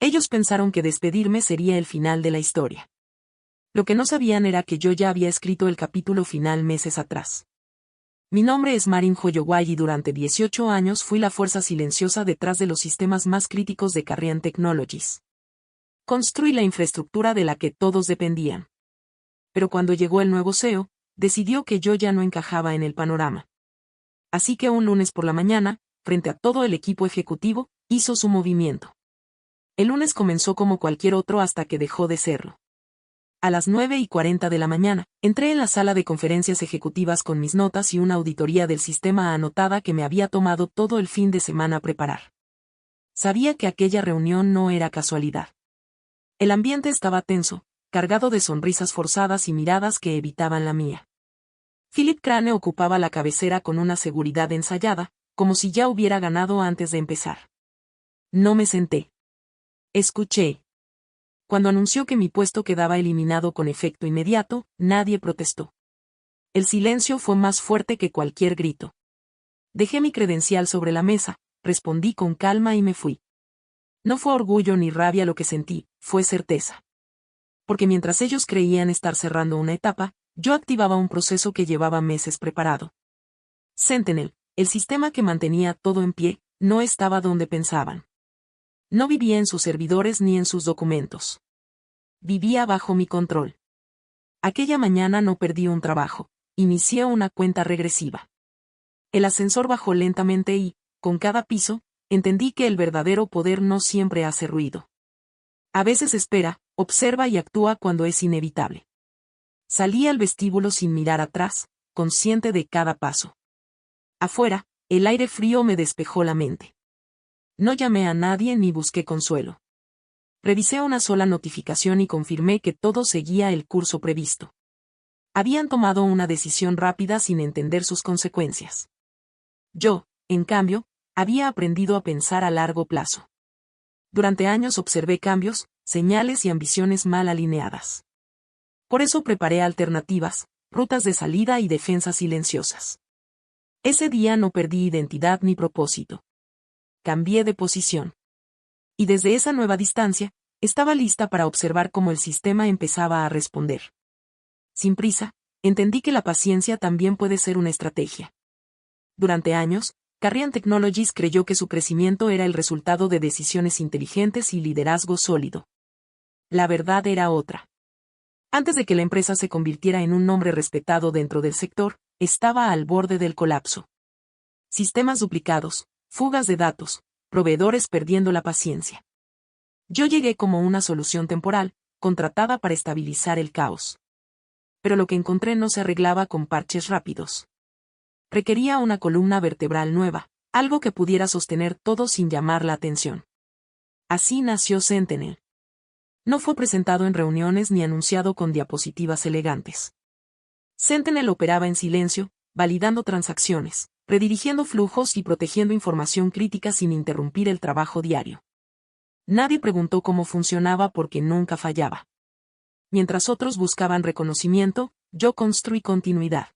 Ellos pensaron que despedirme sería el final de la historia. Lo que no sabían era que yo ya había escrito el capítulo final meses atrás. Mi nombre es Marin Joyoway y durante 18 años fui la fuerza silenciosa detrás de los sistemas más críticos de Carrion Technologies. Construí la infraestructura de la que todos dependían. Pero cuando llegó el nuevo CEO, decidió que yo ya no encajaba en el panorama. Así que un lunes por la mañana, frente a todo el equipo ejecutivo, hizo su movimiento. El lunes comenzó como cualquier otro hasta que dejó de serlo. A las 9:40 de la mañana, entré en la sala de conferencias ejecutivas con mis notas y una auditoría del sistema anotada que me había tomado todo el fin de semana preparar. Sabía que aquella reunión no era casualidad. El ambiente estaba tenso, cargado de sonrisas forzadas y miradas que evitaban la mía. Philip Crane ocupaba la cabecera con una seguridad ensayada, como si ya hubiera ganado antes de empezar. No me senté. Escuché. Cuando anunció que mi puesto quedaba eliminado con efecto inmediato, nadie protestó. El silencio fue más fuerte que cualquier grito. Dejé mi credencial sobre la mesa, respondí con calma y me fui. No fue orgullo ni rabia lo que sentí, fue certeza. Porque mientras ellos creían estar cerrando una etapa, yo activaba un proceso que llevaba meses preparado. Sentinel, el sistema que mantenía todo en pie, no estaba donde pensaban. No vivía en sus servidores ni en sus documentos. Vivía bajo mi control. Aquella mañana no perdí un trabajo, inicié una cuenta regresiva. El ascensor bajó lentamente y, con cada piso, entendí que el verdadero poder no siempre hace ruido. A veces espera, observa y actúa cuando es inevitable. Salí al vestíbulo sin mirar atrás, consciente de cada paso. Afuera, el aire frío me despejó la mente. No llamé a nadie ni busqué consuelo. Revisé una sola notificación y confirmé que todo seguía el curso previsto. Habían tomado una decisión rápida sin entender sus consecuencias. Yo, en cambio, había aprendido a pensar a largo plazo. Durante años observé cambios, señales y ambiciones mal alineadas. Por eso preparé alternativas, rutas de salida y defensas silenciosas. Ese día no perdí identidad ni propósito. Cambié de posición. Y desde esa nueva distancia, estaba lista para observar cómo el sistema empezaba a responder. Sin prisa, entendí que la paciencia también puede ser una estrategia. Durante años, Carrion Technologies creyó que su crecimiento era el resultado de decisiones inteligentes y liderazgo sólido. La verdad era otra. Antes de que la empresa se convirtiera en un nombre respetado dentro del sector, estaba al borde del colapso. Sistemas duplicados, fugas de datos, proveedores perdiendo la paciencia. Yo llegué como una solución temporal, contratada para estabilizar el caos. Pero lo que encontré no se arreglaba con parches rápidos. Requería una columna vertebral nueva, algo que pudiera sostener todo sin llamar la atención. Así nació Sentinel. No fue presentado en reuniones ni anunciado con diapositivas elegantes. Sentinel operaba en silencio, validando transacciones, redirigiendo flujos y protegiendo información crítica sin interrumpir el trabajo diario. Nadie preguntó cómo funcionaba porque nunca fallaba. Mientras otros buscaban reconocimiento, yo construí continuidad.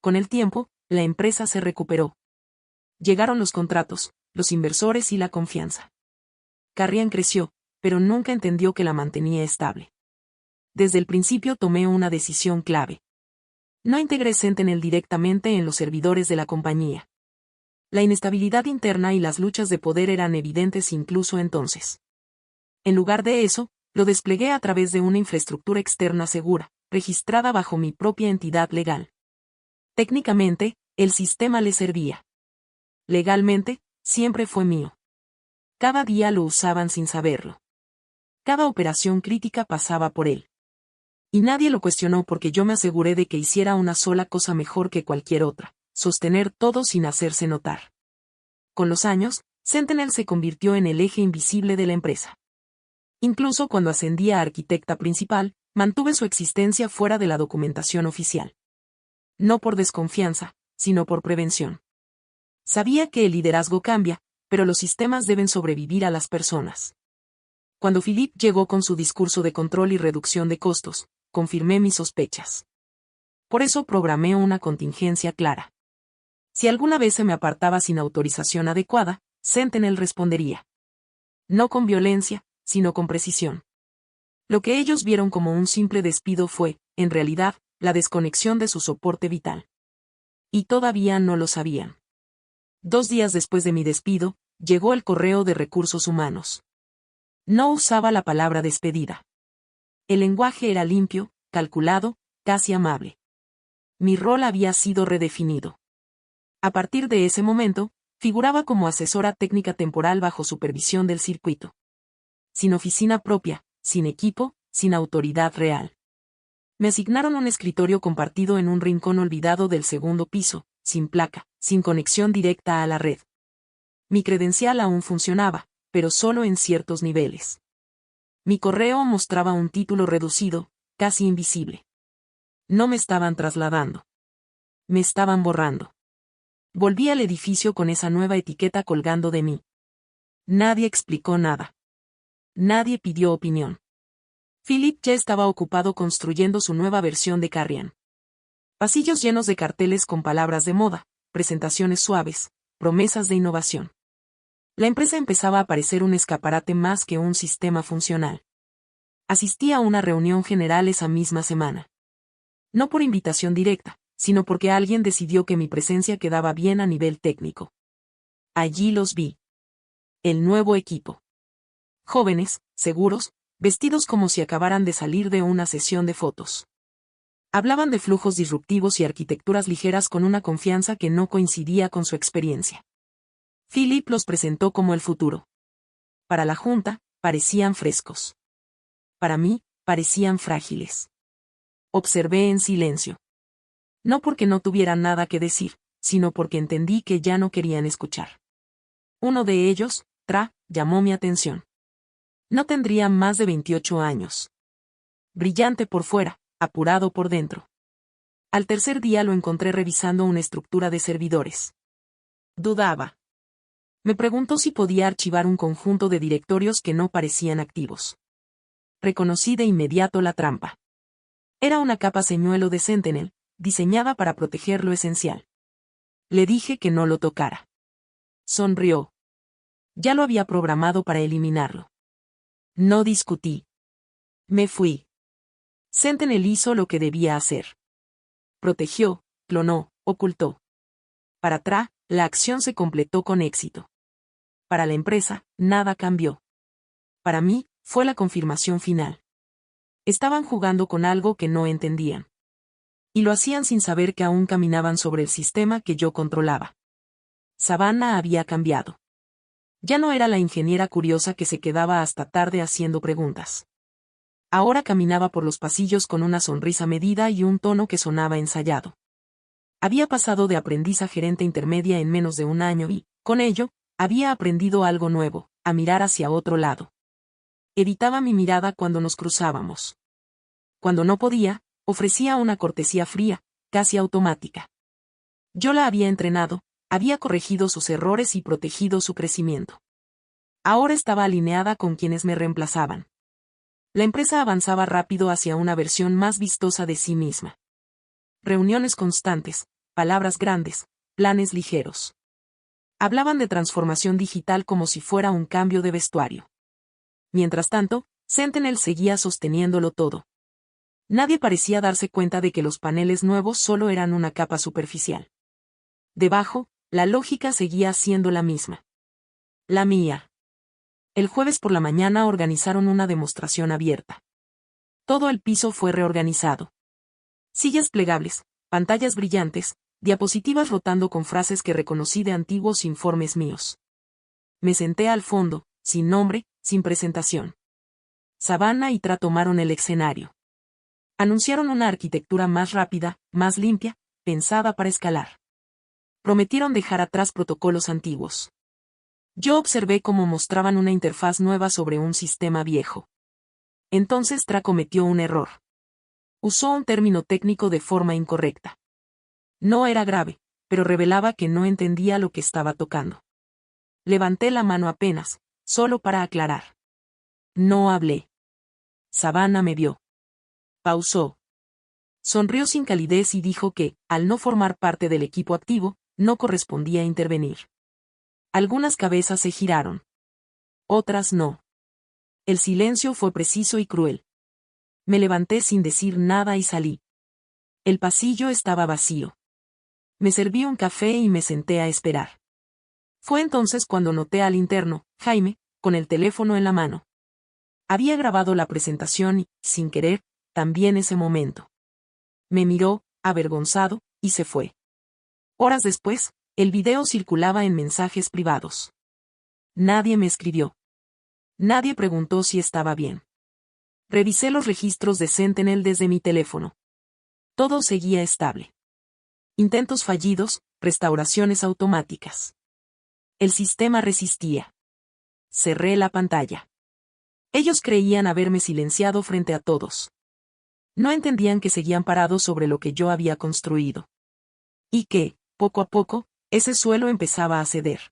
Con el tiempo, la empresa se recuperó. Llegaron los contratos, los inversores y la confianza. Carrion creció, pero nunca entendió que la mantenía estable. Desde el principio tomé una decisión clave. No integré Sentinel directamente en los servidores de la compañía. La inestabilidad interna y las luchas de poder eran evidentes incluso entonces. En lugar de eso, lo desplegué a través de una infraestructura externa segura, registrada bajo mi propia entidad legal. Técnicamente, el sistema le servía. Legalmente, siempre fue mío. Cada día lo usaban sin saberlo. Cada operación crítica pasaba por él. Y nadie lo cuestionó porque yo me aseguré de que hiciera una sola cosa mejor que cualquier otra, sostener todo sin hacerse notar. Con los años, Sentinel se convirtió en el eje invisible de la empresa. Incluso cuando ascendí a arquitecta principal, mantuve su existencia fuera de la documentación oficial. No por desconfianza, sino por prevención. Sabía que el liderazgo cambia, pero los sistemas deben sobrevivir a las personas. Cuando Philip llegó con su discurso de control y reducción de costos, confirmé mis sospechas. Por eso programé una contingencia clara. Si alguna vez se me apartaba sin autorización adecuada, Sentinel respondería. No con violencia, sino con precisión. Lo que ellos vieron como un simple despido fue, en realidad, la desconexión de su soporte vital. Y todavía no lo sabían. 2 días después de mi despido, llegó el correo de recursos humanos. No usaba la palabra despedida. El lenguaje era limpio, calculado, casi amable. Mi rol había sido redefinido. A partir de ese momento, figuraba como asesora técnica temporal bajo supervisión del circuito. Sin oficina propia, sin equipo, sin autoridad real. Me asignaron un escritorio compartido en un rincón olvidado del segundo piso, sin placa, sin conexión directa a la red. Mi credencial aún funcionaba, pero solo en ciertos niveles. Mi correo mostraba un título reducido, casi invisible. No me estaban trasladando. Me estaban borrando. Volví al edificio con esa nueva etiqueta colgando de mí. Nadie explicó nada. Nadie pidió opinión. Philip ya estaba ocupado construyendo su nueva versión de Carrion. Pasillos llenos de carteles con palabras de moda, presentaciones suaves, promesas de innovación. La empresa empezaba a parecer un escaparate más que un sistema funcional. Asistí a una reunión general esa misma semana. No por invitación directa, sino porque alguien decidió que mi presencia quedaba bien a nivel técnico. Allí los vi. El nuevo equipo. Jóvenes, seguros, vestidos como si acabaran de salir de una sesión de fotos. Hablaban de flujos disruptivos y arquitecturas ligeras con una confianza que no coincidía con su experiencia. Philip los presentó como el futuro. Para la junta, parecían frescos. Para mí, parecían frágiles. Observé en silencio. No porque no tuvieran nada que decir, sino porque entendí que ya no querían escuchar. Uno de ellos, Tra, llamó mi atención. No tendría más de 28 años. Brillante por fuera, apurado por dentro. Al tercer día lo encontré revisando una estructura de servidores. Dudaba. Me preguntó si podía archivar un conjunto de directorios que no parecían activos. Reconocí de inmediato la trampa. Era una capa señuelo de Sentinel, diseñada para proteger lo esencial. Le dije que no lo tocara. Sonrió. Ya lo había programado para eliminarlo. No discutí. Me fui. Sentinel hizo lo que debía hacer. Protegió, clonó, ocultó. Para Tra, la acción se completó con éxito. Para la empresa, nada cambió. Para mí, fue la confirmación final. Estaban jugando con algo que no entendían. Y lo hacían sin saber que aún caminaban sobre el sistema que yo controlaba. Savannah había cambiado. Ya no era la ingeniera curiosa que se quedaba hasta tarde haciendo preguntas. Ahora caminaba por los pasillos con una sonrisa medida y un tono que sonaba ensayado. Había pasado de aprendiz a gerente intermedia en menos de un año y, con ello, había aprendido algo nuevo, a mirar hacia otro lado. Evitaba mi mirada cuando nos cruzábamos. Cuando no podía, ofrecía una cortesía fría, casi automática. Yo la había entrenado, había corregido sus errores y protegido su crecimiento. Ahora estaba alineada con quienes me reemplazaban. La empresa avanzaba rápido hacia una versión más vistosa de sí misma. Reuniones constantes, palabras grandes, planes ligeros. Hablaban de transformación digital como si fuera un cambio de vestuario. Mientras tanto, Sentinel seguía sosteniéndolo todo. Nadie parecía darse cuenta de que los paneles nuevos solo eran una capa superficial. Debajo, la lógica seguía siendo la misma. La mía. El jueves por la mañana organizaron una demostración abierta. Todo el piso fue reorganizado. Sillas plegables, pantallas brillantes, diapositivas rotando con frases que reconocí de antiguos informes míos. Me senté al fondo, sin nombre, sin presentación. Savannah y Tra tomaron el escenario. Anunciaron una arquitectura más rápida, más limpia, pensada para escalar. Prometieron dejar atrás protocolos antiguos. Yo observé cómo mostraban una interfaz nueva sobre un sistema viejo. Entonces Tra cometió un error. Usó un término técnico de forma incorrecta. No era grave, pero revelaba que no entendía lo que estaba tocando. Levanté la mano apenas, solo para aclarar. No hablé. Savannah me vio. Pausó. Sonrió sin calidez y dijo que, al no formar parte del equipo activo, no correspondía intervenir. Algunas cabezas se giraron. Otras no. El silencio fue preciso y cruel. Me levanté sin decir nada y salí. El pasillo estaba vacío. Me serví un café y me senté a esperar. Fue entonces cuando noté al interno, Jaime, con el teléfono en la mano. Había grabado la presentación y, sin querer, también ese momento. Me miró, avergonzado, y se fue. Horas después, el video circulaba en mensajes privados. Nadie me escribió. Nadie preguntó si estaba bien. Revisé los registros de Sentinel desde mi teléfono. Todo seguía estable. Intentos fallidos, restauraciones automáticas. El sistema resistía. Cerré la pantalla. Ellos creían haberme silenciado frente a todos. No entendían que seguían parados sobre lo que yo había construido. Y que, poco a poco, ese suelo empezaba a ceder.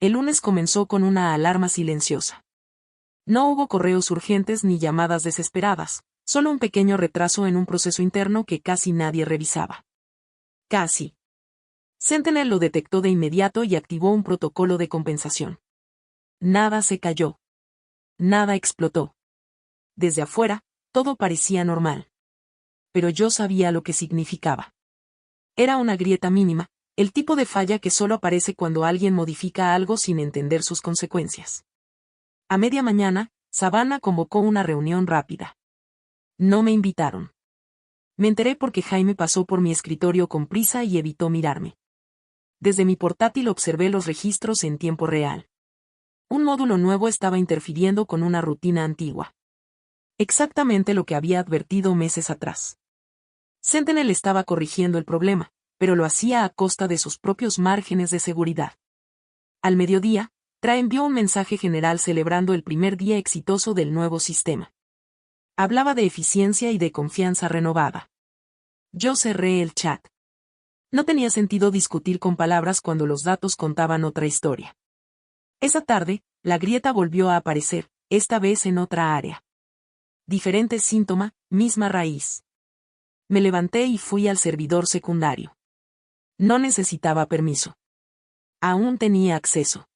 El lunes comenzó con una alarma silenciosa. No hubo correos urgentes ni llamadas desesperadas, solo un pequeño retraso en un proceso interno que casi nadie revisaba. Casi. Sentinel lo detectó de inmediato y activó un protocolo de compensación. Nada se cayó. Nada explotó. Desde afuera, todo parecía normal. Pero yo sabía lo que significaba. Era una grieta mínima, el tipo de falla que solo aparece cuando alguien modifica algo sin entender sus consecuencias. A media mañana, Savannah convocó una reunión rápida. No me invitaron. Me enteré porque Jaime pasó por mi escritorio con prisa y evitó mirarme. Desde mi portátil observé los registros en tiempo real. Un módulo nuevo estaba interfiriendo con una rutina antigua. Exactamente lo que había advertido meses atrás. Sentinel estaba corrigiendo el problema, pero lo hacía a costa de sus propios márgenes de seguridad. Al mediodía, Tra envió un mensaje general celebrando el primer día exitoso del nuevo sistema. Hablaba de eficiencia y de confianza renovada. Yo cerré el chat. No tenía sentido discutir con palabras cuando los datos contaban otra historia. Esa tarde, la grieta volvió a aparecer, esta vez en otra área. Diferente síntoma, misma raíz. Me levanté y fui al servidor secundario. No necesitaba permiso. Aún tenía acceso.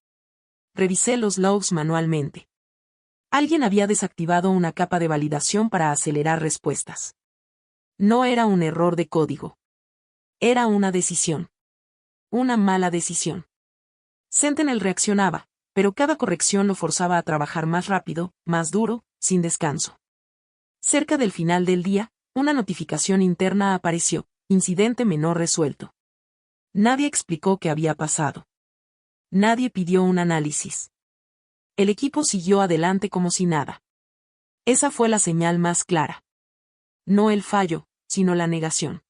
Revisé los logs manualmente. Alguien había desactivado una capa de validación para acelerar respuestas. No era un error de código. Era una decisión. Una mala decisión. Sentinel reaccionaba, pero cada corrección lo forzaba a trabajar más rápido, más duro, sin descanso. Cerca del final del día, una notificación interna apareció, incidente menor resuelto. Nadie explicó qué había pasado. Nadie pidió un análisis. El equipo siguió adelante como si nada. Esa fue la señal más clara. No el fallo, sino la negación.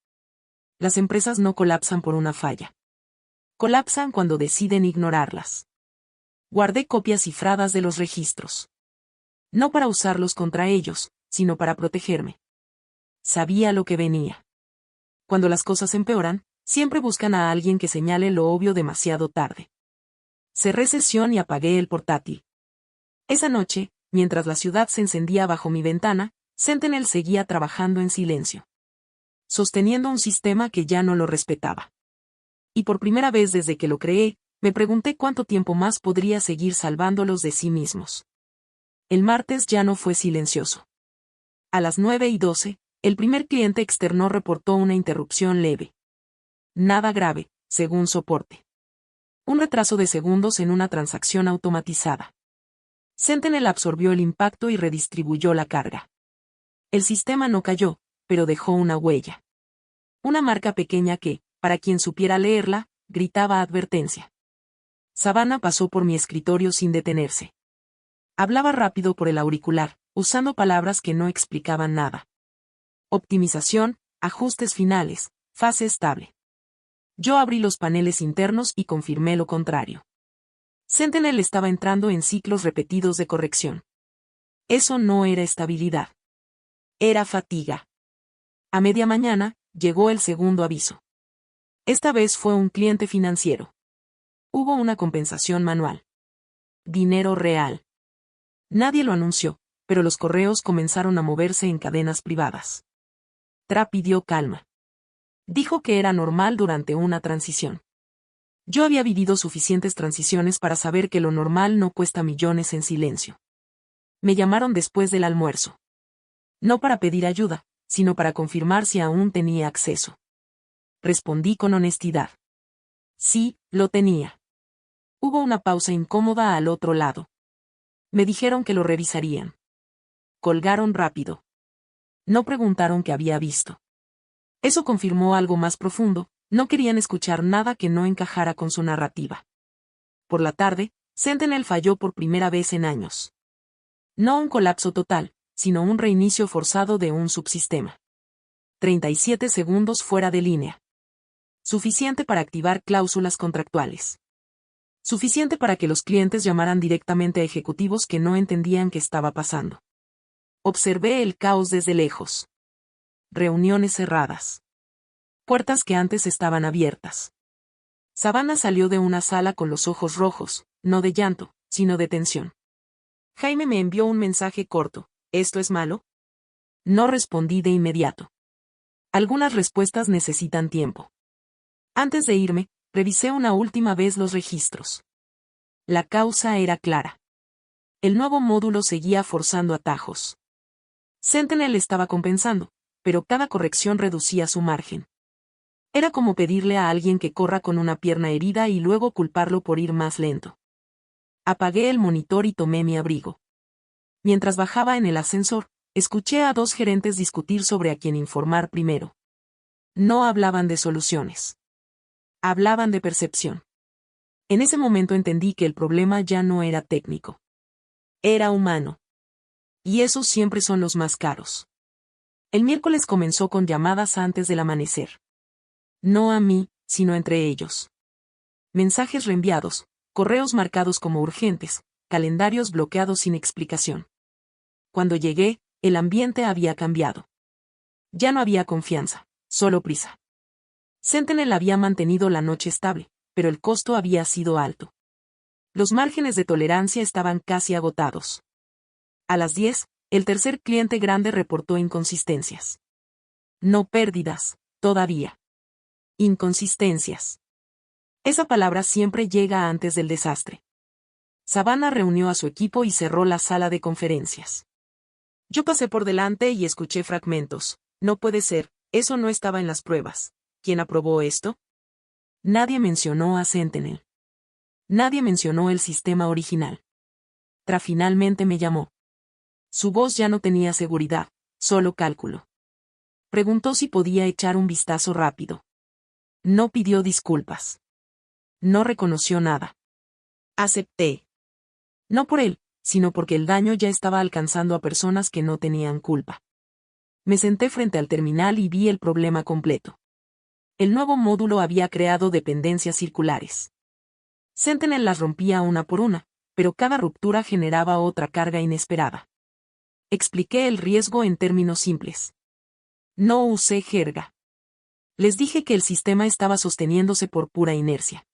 Las empresas no colapsan por una falla. Colapsan cuando deciden ignorarlas. Guardé copias cifradas de los registros. No para usarlos contra ellos, sino para protegerme. Sabía lo que venía. Cuando las cosas empeoran, siempre buscan a alguien que señale lo obvio demasiado tarde. Cerré sesión y apagué el portátil. Esa noche, mientras la ciudad se encendía bajo mi ventana, Sentinel seguía trabajando en silencio. Sosteniendo un sistema que ya no lo respetaba. Y por primera vez desde que lo creé, me pregunté cuánto tiempo más podría seguir salvándolos de sí mismos. El martes ya no fue silencioso. A las 9:12, el primer cliente externo reportó una interrupción leve. Nada grave, según soporte. Un retraso de segundos en una transacción automatizada. Sentinel absorbió el impacto y redistribuyó la carga. El sistema no cayó, pero dejó una huella. Una marca pequeña que, para quien supiera leerla, gritaba advertencia. Savannah pasó por mi escritorio sin detenerse. Hablaba rápido por el auricular, usando palabras que no explicaban nada. Optimización, ajustes finales, fase estable. Yo abrí los paneles internos y confirmé lo contrario. Sentinel estaba entrando en ciclos repetidos de corrección. Eso no era estabilidad. Era fatiga. A media mañana, llegó el segundo aviso. Esta vez fue un cliente financiero. Hubo una compensación manual. Dinero real. Nadie lo anunció, pero los correos comenzaron a moverse en cadenas privadas. Tra pidió calma. Dijo que era normal durante una transición. Yo había vivido suficientes transiciones para saber que lo normal no cuesta millones en silencio. Me llamaron después del almuerzo. No para pedir ayuda, sino para confirmar si aún tenía acceso. Respondí con honestidad. Sí, lo tenía. Hubo una pausa incómoda al otro lado. Me dijeron que lo revisarían. Colgaron rápido. No preguntaron qué había visto. Eso confirmó algo más profundo, no querían escuchar nada que no encajara con su narrativa. Por la tarde, Sentinel falló por primera vez en años. No un colapso total, sino un reinicio forzado de un subsistema. 37 segundos fuera de línea. Suficiente para activar cláusulas contractuales. Suficiente para que los clientes llamaran directamente a ejecutivos que no entendían qué estaba pasando. Observé el caos desde lejos. Reuniones cerradas. Puertas que antes estaban abiertas. Savannah salió de una sala con los ojos rojos, no de llanto, sino de tensión. Jaime me envió un mensaje corto. ¿Esto es malo? No respondí de inmediato. Algunas respuestas necesitan tiempo. Antes de irme, revisé una última vez los registros. La causa era clara. El nuevo módulo seguía forzando atajos. Sentinel estaba compensando, pero cada corrección reducía su margen. Era como pedirle a alguien que corra con una pierna herida y luego culparlo por ir más lento. Apagué el monitor y tomé mi abrigo. Mientras bajaba en el ascensor, escuché a dos gerentes discutir sobre a quién informar primero. No hablaban de soluciones. Hablaban de percepción. En ese momento entendí que el problema ya no era técnico. Era humano. Y esos siempre son los más caros. El miércoles comenzó con llamadas antes del amanecer. No a mí, sino entre ellos. Mensajes reenviados, correos marcados como urgentes, calendarios bloqueados sin explicación. Cuando llegué, el ambiente había cambiado. Ya no había confianza, solo prisa. Sentinel había mantenido la noche estable, pero el costo había sido alto. Los márgenes de tolerancia estaban casi agotados. A las 10, el tercer cliente grande reportó inconsistencias. No pérdidas, todavía. Inconsistencias. Esa palabra siempre llega antes del desastre. Savannah reunió a su equipo y cerró la sala de conferencias. Yo pasé por delante y escuché fragmentos. No puede ser, eso no estaba en las pruebas. ¿Quién aprobó esto? Nadie mencionó a Sentinel. Nadie mencionó el sistema original. Tra finalmente me llamó. Su voz ya no tenía seguridad, solo cálculo. Preguntó si podía echar un vistazo rápido. No pidió disculpas. No reconoció nada. Acepté. No por él, sino porque el daño ya estaba alcanzando a personas que no tenían culpa. Me senté frente al terminal y vi el problema completo. El nuevo módulo había creado dependencias circulares. Sentinel las rompía una por una, pero cada ruptura generaba otra carga inesperada. Expliqué el riesgo en términos simples. No usé jerga. Les dije que el sistema estaba sosteniéndose por pura inercia.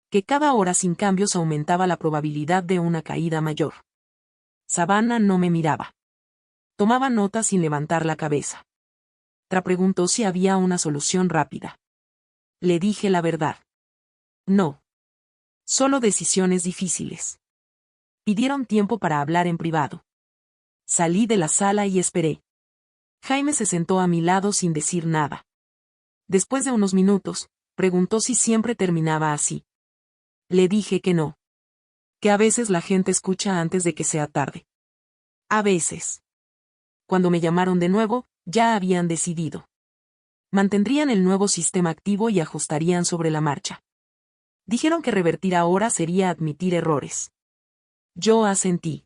Que cada hora sin cambios aumentaba la probabilidad de una caída mayor. Savannah no me miraba. Tomaba notas sin levantar la cabeza. Tra preguntó si había una solución rápida. Le dije la verdad. No. Solo decisiones difíciles. Pidieron tiempo para hablar en privado. Salí de la sala y esperé. Jaime se sentó a mi lado sin decir nada. Después de unos minutos, preguntó si siempre terminaba así. Le dije que no. Que a veces la gente escucha antes de que sea tarde. A veces. Cuando me llamaron de nuevo, ya habían decidido. Mantendrían el nuevo sistema activo y ajustarían sobre la marcha. Dijeron que revertir ahora sería admitir errores. Yo asentí.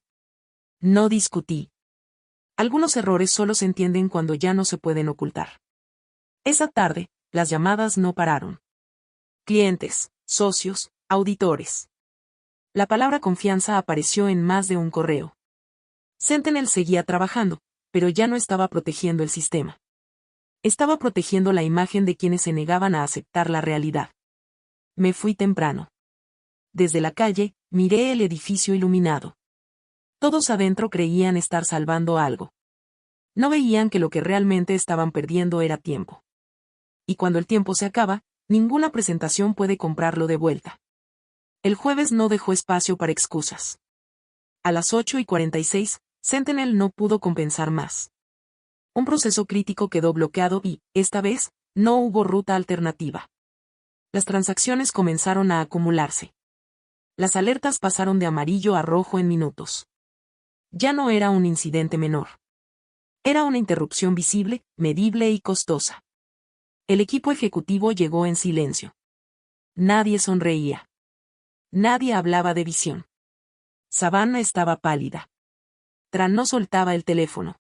No discutí. Algunos errores solo se entienden cuando ya no se pueden ocultar. Esa tarde, las llamadas no pararon. Clientes, socios, auditores. La palabra confianza apareció en más de un correo. Sentinel seguía trabajando, pero ya no estaba protegiendo el sistema. Estaba protegiendo la imagen de quienes se negaban a aceptar la realidad. Me fui temprano. Desde la calle, miré el edificio iluminado. Todos adentro creían estar salvando algo. No veían que lo que realmente estaban perdiendo era tiempo. Y cuando el tiempo se acaba, ninguna presentación puede comprarlo de vuelta. El jueves no dejó espacio para excusas. A las 8:46, Sentinel no pudo compensar más. Un proceso crítico quedó bloqueado y, esta vez, no hubo ruta alternativa. Las transacciones comenzaron a acumularse. Las alertas pasaron de amarillo a rojo en minutos. Ya no era un incidente menor. Era una interrupción visible, medible y costosa. El equipo ejecutivo llegó en silencio. Nadie sonreía. Nadie hablaba de visión. Savannah estaba pálida. Tran no soltaba el teléfono.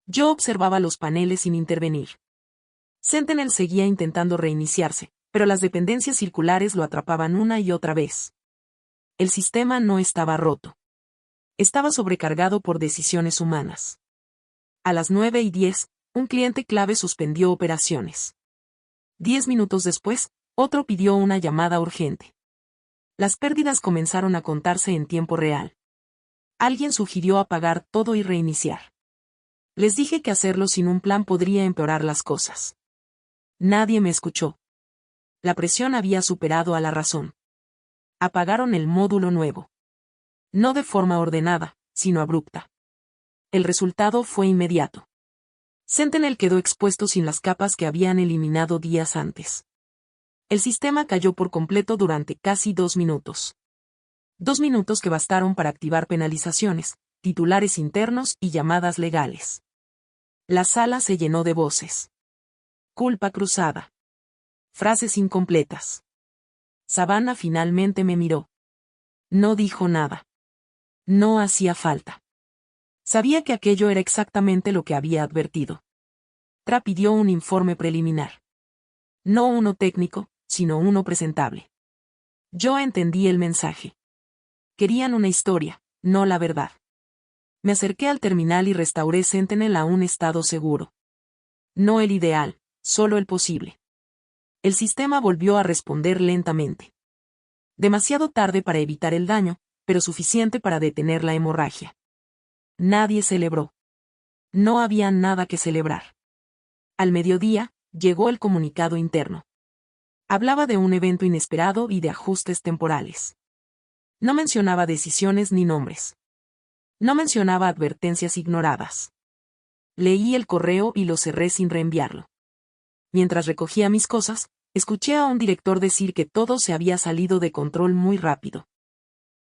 Yo observaba los paneles sin intervenir. Sentinel seguía intentando reiniciarse, pero las dependencias circulares lo atrapaban una y otra vez. El sistema no estaba roto. Estaba sobrecargado por decisiones humanas. A las 9:10, un cliente clave suspendió operaciones. 10 minutos después, otro pidió una llamada urgente. Las pérdidas comenzaron a contarse en tiempo real. Alguien sugirió apagar todo y reiniciar. Les dije que hacerlo sin un plan podría empeorar las cosas. Nadie me escuchó. La presión había superado a la razón. Apagaron el módulo nuevo. No de forma ordenada, sino abrupta. El resultado fue inmediato. Sentinel quedó expuesto sin las capas que habían eliminado días antes. El sistema cayó por completo durante casi 2 minutos. 2 minutos que bastaron para activar penalizaciones, titulares internos y llamadas legales. La sala se llenó de voces. Culpa cruzada. Frases incompletas. Savannah finalmente me miró. No dijo nada. No hacía falta. Sabía que aquello era exactamente lo que había advertido. Tra pidió un informe preliminar. No uno técnico, sino uno presentable. Yo entendí el mensaje. Querían una historia, no la verdad. Me acerqué al terminal y restauré Sentinel a un estado seguro. No el ideal, solo el posible. El sistema volvió a responder lentamente. Demasiado tarde para evitar el daño, pero suficiente para detener la hemorragia. Nadie celebró. No había nada que celebrar. Al mediodía, llegó el comunicado interno. Hablaba de un evento inesperado y de ajustes temporales. No mencionaba decisiones ni nombres. No mencionaba advertencias ignoradas. Leí el correo y lo cerré sin reenviarlo. Mientras recogía mis cosas, escuché a un director decir que todo se había salido de control muy rápido.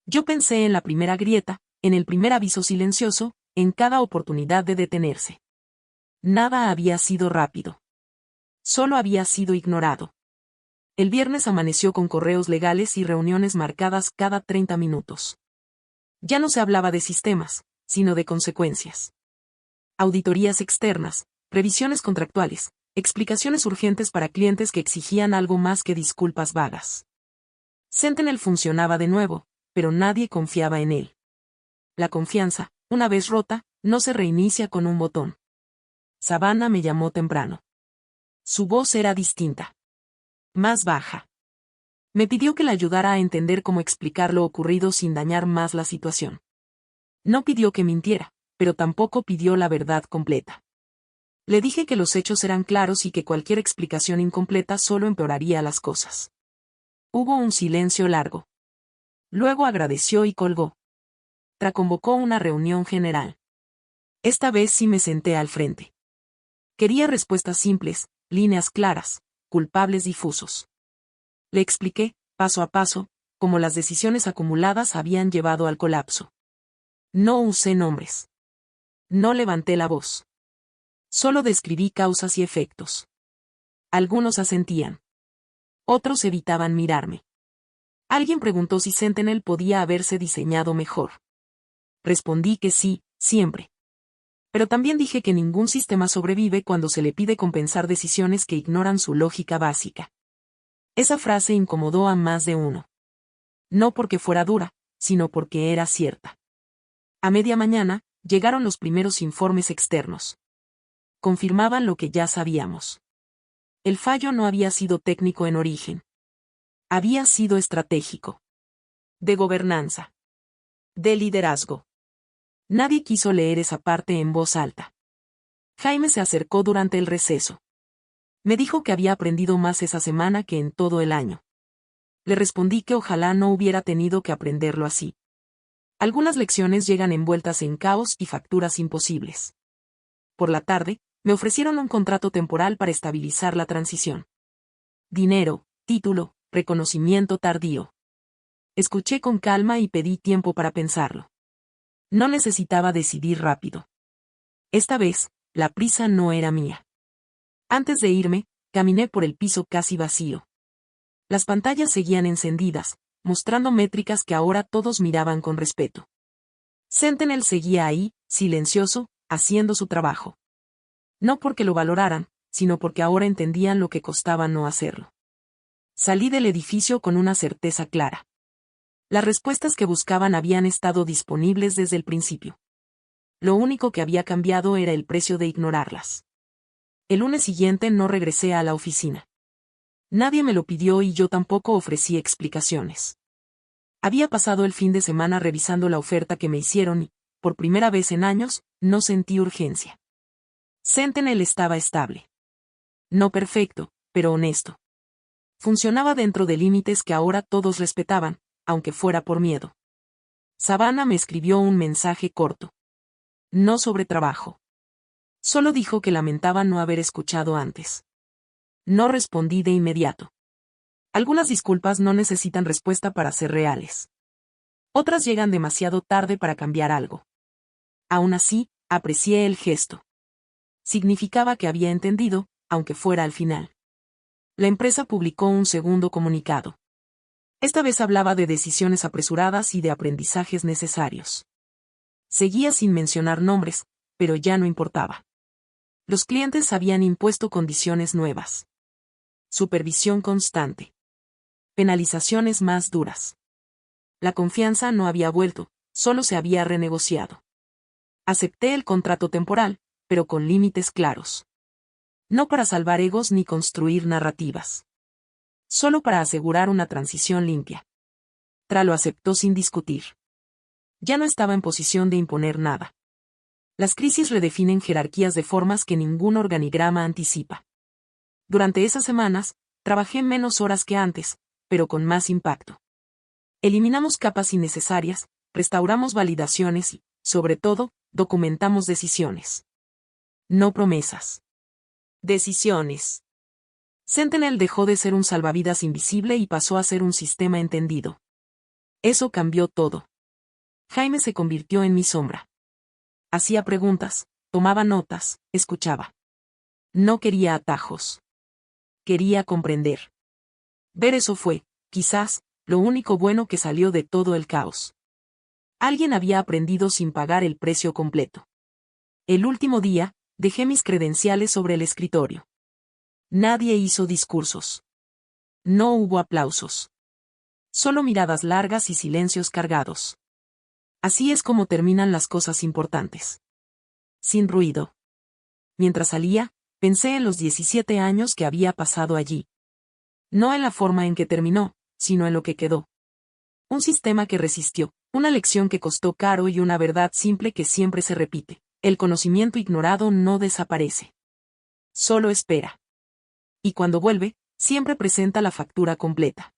Yo pensé en la primera grieta, en el primer aviso silencioso, en cada oportunidad de detenerse. Nada había sido rápido. Solo había sido ignorado. El viernes amaneció con correos legales y reuniones marcadas cada 30 minutos. Ya no se hablaba de sistemas, sino de consecuencias. Auditorías externas, revisiones contractuales, explicaciones urgentes para clientes que exigían algo más que disculpas vagas. Sentinel funcionaba de nuevo, pero nadie confiaba en él. La confianza, una vez rota, no se reinicia con un botón. Savannah me llamó temprano. Su voz era distinta. Más baja. Me pidió que la ayudara a entender cómo explicar lo ocurrido sin dañar más la situación. No pidió que mintiera, pero tampoco pidió la verdad completa. Le dije que los hechos eran claros y que cualquier explicación incompleta solo empeoraría las cosas. Hubo un silencio largo. Luego agradeció y colgó. Tra convocó una reunión general. Esta vez sí me senté al frente. Quería respuestas simples, líneas claras, culpables difusos. Le expliqué, paso a paso, cómo las decisiones acumuladas habían llevado al colapso. No usé nombres. No levanté la voz. Solo describí causas y efectos. Algunos asentían. Otros evitaban mirarme. Alguien preguntó si Sentinel podía haberse diseñado mejor. Respondí que sí, siempre. Pero también dije que ningún sistema sobrevive cuando se le pide compensar decisiones que ignoran su lógica básica. Esa frase incomodó a más de uno. No porque fuera dura, sino porque era cierta. A media mañana, llegaron los primeros informes externos. Confirmaban lo que ya sabíamos. El fallo no había sido técnico en origen. Había sido estratégico. De gobernanza. De liderazgo. Nadie quiso leer esa parte en voz alta. Jaime se acercó durante el receso. Me dijo que había aprendido más esa semana que en todo el año. Le respondí que ojalá no hubiera tenido que aprenderlo así. Algunas lecciones llegan envueltas en caos y facturas imposibles. Por la tarde, me ofrecieron un contrato temporal para estabilizar la transición. Dinero, título, reconocimiento tardío. Escuché con calma y pedí tiempo para pensarlo. No necesitaba decidir rápido. Esta vez, la prisa no era mía. Antes de irme, caminé por el piso casi vacío. Las pantallas seguían encendidas, mostrando métricas que ahora todos miraban con respeto. Sentinel seguía ahí, silencioso, haciendo su trabajo. No porque lo valoraran, sino porque ahora entendían lo que costaba no hacerlo. Salí del edificio con una certeza clara. Las respuestas que buscaban habían estado disponibles desde el principio. Lo único que había cambiado era el precio de ignorarlas. El lunes siguiente no regresé a la oficina. Nadie me lo pidió y yo tampoco ofrecí explicaciones. Había pasado el fin de semana revisando la oferta que me hicieron y, por primera vez en años, no sentí urgencia. Sentinel estaba estable. No perfecto, pero honesto. Funcionaba dentro de límites que ahora todos respetaban, aunque fuera por miedo. Savannah me escribió un mensaje corto. No sobre trabajo. Solo dijo que lamentaba no haber escuchado antes. No respondí de inmediato. Algunas disculpas no necesitan respuesta para ser reales. Otras llegan demasiado tarde para cambiar algo. Aún así, aprecié el gesto. Significaba que había entendido, aunque fuera al final. La empresa publicó un segundo comunicado. Esta vez hablaba de decisiones apresuradas y de aprendizajes necesarios. Seguía sin mencionar nombres, pero ya no importaba. Los clientes habían impuesto condiciones nuevas. Supervisión constante. Penalizaciones más duras. La confianza no había vuelto, solo se había renegociado. Acepté el contrato temporal, pero con límites claros. No para salvar egos ni construir narrativas. Solo para asegurar una transición limpia. Tra lo aceptó sin discutir. Ya no estaba en posición de imponer nada. Las crisis redefinen jerarquías de formas que ningún organigrama anticipa. Durante esas semanas, trabajé menos horas que antes, pero con más impacto. Eliminamos capas innecesarias, restauramos validaciones y, sobre todo, documentamos decisiones. No promesas. Decisiones. Sentinel dejó de ser un salvavidas invisible y pasó a ser un sistema entendido. Eso cambió todo. Jaime se convirtió en mi sombra. Hacía preguntas, tomaba notas, escuchaba. No quería atajos. Quería comprender. Ver eso fue, quizás, lo único bueno que salió de todo el caos. Alguien había aprendido sin pagar el precio completo. El último día, dejé mis credenciales sobre el escritorio. Nadie hizo discursos. No hubo aplausos. Solo miradas largas y silencios cargados. Así es como terminan las cosas importantes. Sin ruido. Mientras salía, pensé en los 17 años que había pasado allí. No en la forma en que terminó, sino en lo que quedó. Un sistema que resistió, una lección que costó caro y una verdad simple que siempre se repite. El conocimiento ignorado no desaparece. Solo espera. Y cuando vuelve, siempre presenta la factura completa.